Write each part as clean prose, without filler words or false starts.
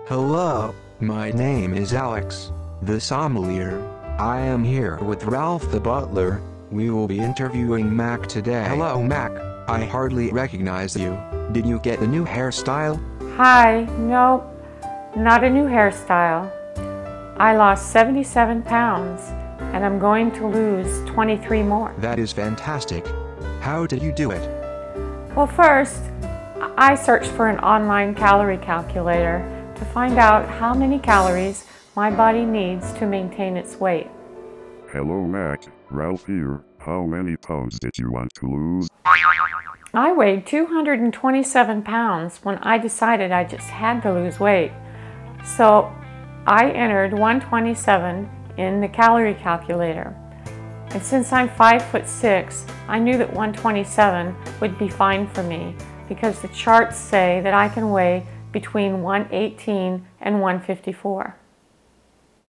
Hello, my name is Alex, the sommelier. I am here with Ralph the butler. We will be interviewing Mac today. Hello Mac, I hardly recognize you. Did you get a new hairstyle? Hi, nope, not a new hairstyle. I lost 77 pounds and I'm going to lose 23 more. That is fantastic. How did you do it? Well, first, I searched for an online calorie calculator to find out how many calories my body needs to maintain its weight. Hello Mac, Ralph here. How many pounds did you want to lose? I weighed 227 pounds when I decided I just had to lose weight. So I entered 127 in the calorie calculator. And since I'm 5'6", I knew that 127 would be fine for me because the charts say that I can weigh between 118 and 154.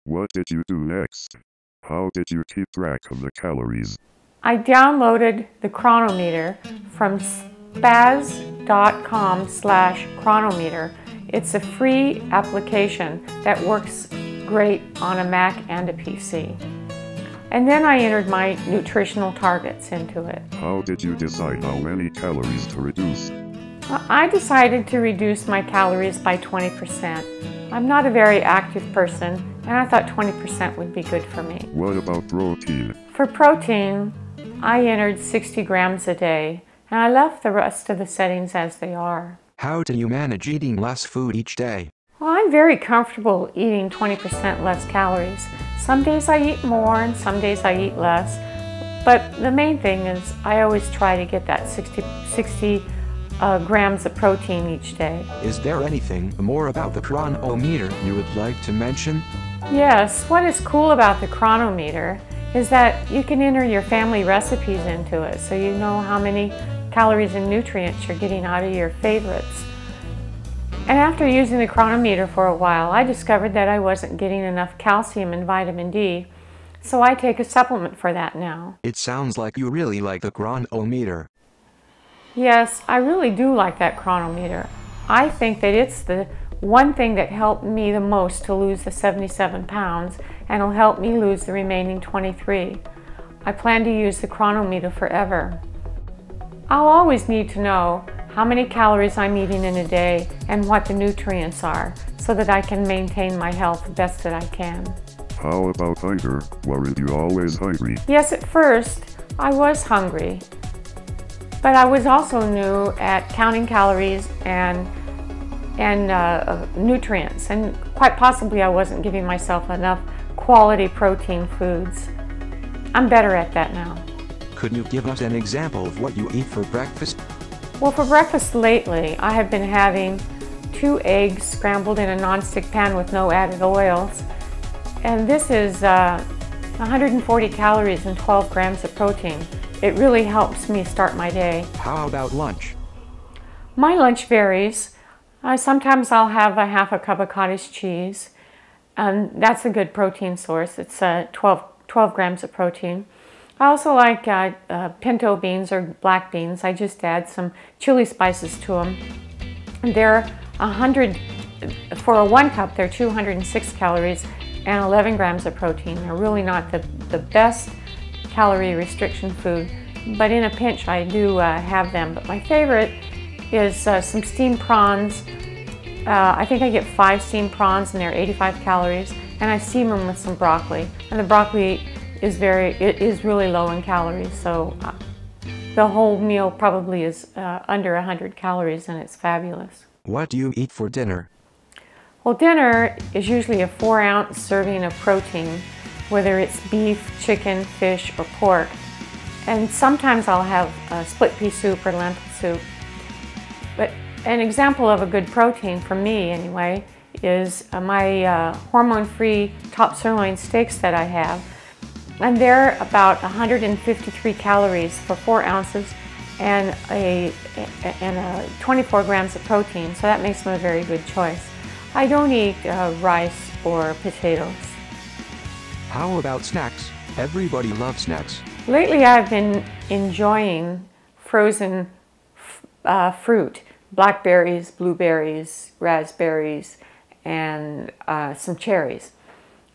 What did you do next? How did you keep track of the calories? I downloaded the Cronometer from spaz.com/Cronometer. It's a free application that works great on a Mac and a PC. And then I entered my nutritional targets into it. How did you decide how many calories to reduce? I decided to reduce my calories by 20%. I'm not a very active person, and I thought 20% would be good for me. What about protein? For protein, I entered 60 grams a day, and I left the rest of the settings as they are. How do you manage eating less food each day? Well, I'm very comfortable eating 20% less calories. Some days I eat more and some days I eat less, but the main thing is I always try to get that 60 grams of protein each day. Is there anything more about the Cronometer you would like to mention? Yes, what is cool about the Cronometer is that you can enter your family recipes into it, so you know how many calories and nutrients you're getting out of your favorites. And after using the Cronometer for a while, I discovered that I wasn't getting enough calcium and vitamin D, so I take a supplement for that now. It sounds like you really like the Cronometer. Yes, I really do like that Cronometer. I think that it's the one thing that helped me the most to lose the 77 pounds and will help me lose the remaining 23. I plan to use the Cronometer forever. I'll always need to know how many calories I'm eating in a day and what the nutrients are so that I can maintain my health the best that I can. How about hunger? Weren't you always hungry? Yes, at first I was hungry, but I was also new at counting calories and nutrients, and quite possibly I wasn't giving myself enough quality protein foods. I'm better at that now. Could you give us an example of what you eat for breakfast? Well, for breakfast lately, I have been having 2 eggs scrambled in a nonstick pan with no added oils. And this is 140 calories and 12 grams of protein. It really helps me start my day. How about lunch? My lunch varies. Sometimes I'll have a half a cup of cottage cheese. That's a good protein source. It's 12 grams of protein. I also like pinto beans or black beans. I just add some chili spices to them. They're 100, for a 1 cup, they're 206 calories and 11 grams of protein. They're really not the best calorie restriction food, but in a pinch I do have them. But my favorite is some steamed prawns. I think I get 5 steamed prawns and they're 85 calories, and I steam them with some broccoli. And the broccoli is really low in calories, so the whole meal probably is under 100 calories, and it's fabulous. What do you eat for dinner? Well, dinner is usually a 4-ounce serving of protein, whether it's beef, chicken, fish, or pork. And sometimes I'll have split pea soup or lentil soup. But an example of a good protein, for me anyway, is my hormone-free top sirloin steaks that I have. And they're about 153 calories for 4 ounces and 24 grams of protein, so that makes them a very good choice. I don't eat rice or potatoes. How about snacks? Everybody loves snacks. Lately I've been enjoying frozen fruit, blackberries, blueberries, raspberries, and some cherries.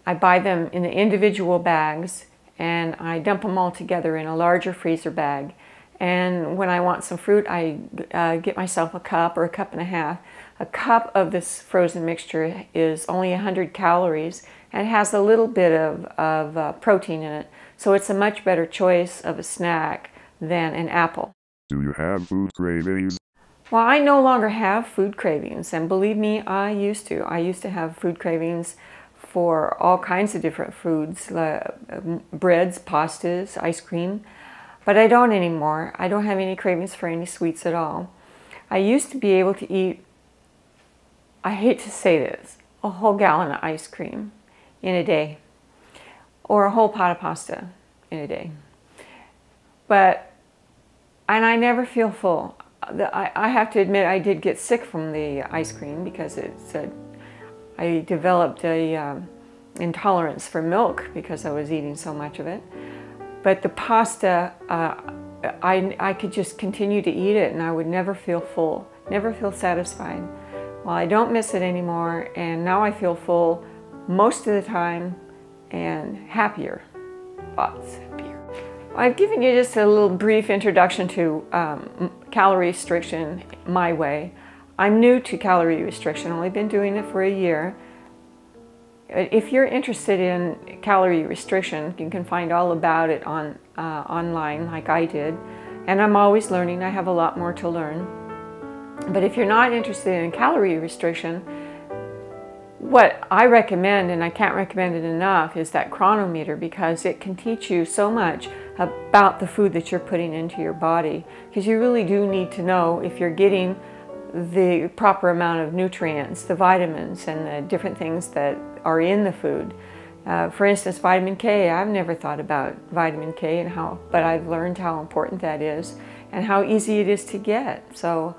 I buy them in the individual bags and I dump them all together in a larger freezer bag. And when I want some fruit, I get myself a cup or a cup and a half. A cup of this frozen mixture is only 100 calories and has a little bit of protein in it. So it's a much better choice of a snack than an apple. Do you have food cravings? Well, I no longer have food cravings, and believe me, I used to. I used to have food cravings for all kinds of different foods, breads, pastas, ice cream, but I don't anymore. I don't have any cravings for any sweets at all. I used to be able to eat, I hate to say this, a whole gallon of ice cream in a day, or a whole pot of pasta in a day. And I never feel full. I have to admit I did get sick from the ice cream because I developed a intolerance for milk because I was eating so much of it. But the pasta, I could just continue to eat it and I would never feel full, never feel satisfied. Well, I don't miss it anymore, and now I feel full most of the time and happier, lots happier. I've given you just a little brief introduction to calorie restriction my way. I'm new to calorie restriction, only been doing it for a year. If you're interested in calorie restriction, you can find all about it on online like I did. And I'm always learning, I have a lot more to learn. But if you're not interested in calorie restriction, what I recommend, and I can't recommend it enough, is that Cronometer, because it can teach you so much about the food that you're putting into your body. Because you really do need to know if you're getting the proper amount of nutrients, the vitamins, and the different things that are in the food. For instance, vitamin K, I've never thought about vitamin K and but I've learned how important that is and how easy it is to get. So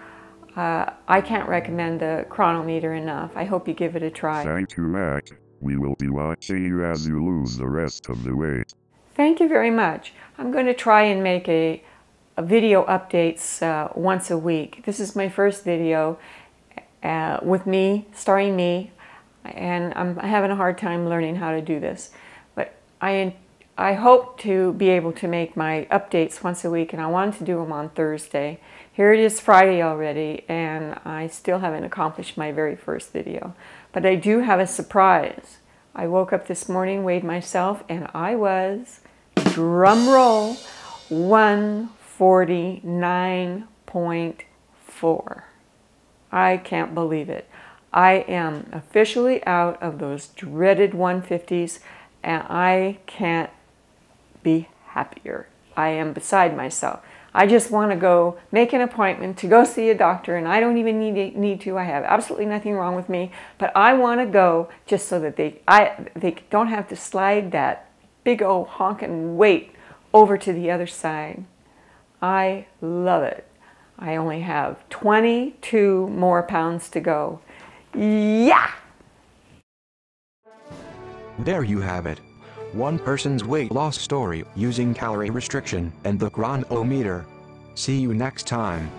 I can't recommend the Cronometer enough. I hope you give it a try. Thank you, Mac. We will be watching you as you lose the rest of the weight. Thank you very much. I'm going to try and make a video updates once a week. This is my first video with me, starring me, and I'm having a hard time learning how to do this. But I hope to be able to make my updates once a week, and I wanted to do them on Thursday. Here it is Friday already, and I still haven't accomplished my very first video. But I do have a surprise. I woke up this morning, weighed myself, and I was, drum roll, 149.4. I can't believe it. I am officially out of those dreaded 150s, and I can't be happier. I am beside myself. I just want to go make an appointment to go see a doctor, and I don't even need to. I have absolutely nothing wrong with me, but I want to go just so that they don't have to slide that big old honking weight over to the other side. I love it. I only have 22 more pounds to go. Yeah! There you have it. One person's weight loss story using calorie restriction and the Cronometer. See you next time.